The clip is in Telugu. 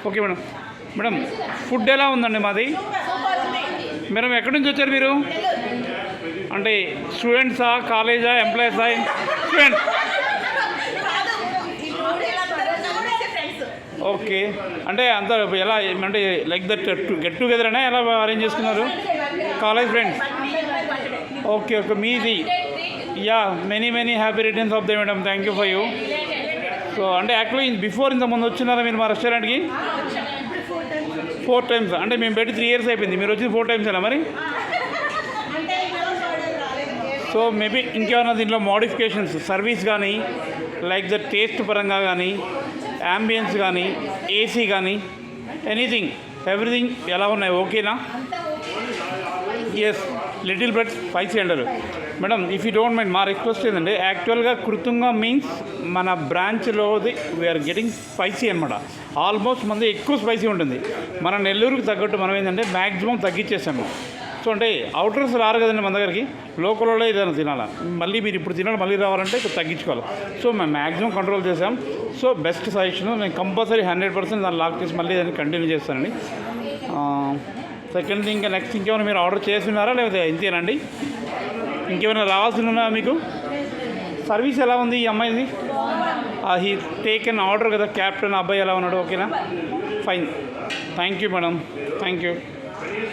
Okay madam. మేడం ఫుడ్ ఎలా ఉందండి మాది? మేడం ఎక్కడి నుంచి వచ్చారు మీరు? అంటే స్టూడెంట్సా, కాలేజా, ఎంప్లాయీసా? స్టూడెంట్స్. ఓకే. అంటే అంత ఎలా అంటే లైక్ దట్ గెట్ టుగెదర్ అనే ఎలా అరేంజ్ చేసుకున్నారు? College friends. ఓకే ఓకే మీది. Yeah many happy returns of the madam. Thank you for you. So అంటే యాక్చువల్లీ బిఫోర్ ఇంతకుముందు వచ్చినారా మీరు మా రెస్టారెంట్కి? 4 times. అంటే మేము పెట్టి 3 years అయిపోయింది, మీరు వచ్చి 4 times అయినా మరి. సో మేబీ ఇంకేమైనా దీంట్లో మోడిఫికేషన్స్ సర్వీస్ కానీ లైక్ ద టేస్ట్ పరంగా కానీ యాంబియన్స్ కానీ ఏసీ కానీ ఎనీథింగ్ ఎవ్రీథింగ్ ఎలా ఉన్నాయి? ఓకేనా? ఎస్ లిటిల్ బ్రెడ్ స్పైసీ అంటారు madam. If you don't mind మా రిక్వెస్ట్ ఏంటంటే యాక్చువల్గా కృతంగా మీన్స్ మన బ్రాంచ్లోది వీఆర్ గెటింగ్ స్పైసీ అనమాట. ఆల్మోస్ట్ మంది ఎక్కువ స్పైసీ ఉంటుంది. మన నెల్లూరుకి తగ్గట్టు మనం ఏంటంటే మ్యాక్సిమం తగ్గించేసాము. సో అంటే అవుటర్స్ రారు కదండి మన దగ్గరికి, లోకల్ వాళ్ళే ఏదైనా తినాలా. మళ్ళీ మీరు ఇప్పుడు తినాలి మళ్ళీ రావాలంటే తగ్గించుకోవాలి. సో మేము మ్యాక్సిమం కంట్రోల్ చేసాం. సో బెస్ట్ సజెషన్ నేను కంపల్సరీ 100% దాన్ని లాక్ చేసి మళ్ళీ దాన్ని కంటిన్యూ చేస్తానండి. సెకండ్ థింగ్ నెక్స్ట్ ఇంకేమైనా మీరు ఆర్డర్ చేస్తున్నారా లేకపోతే ఇంతేనండి? ఇంకేమైనా రావాల్సి ఉన్నా మీకు? సర్వీస్ ఎలా ఉంది ఈ అమ్మాయిది? హీ టేకెన్ ఆర్డర్ కదా క్యాప్టెన్ అబ్బాయి ఎలా ఉన్నాడు? ఓకేనా? Fine. Thank you madam. Thank you.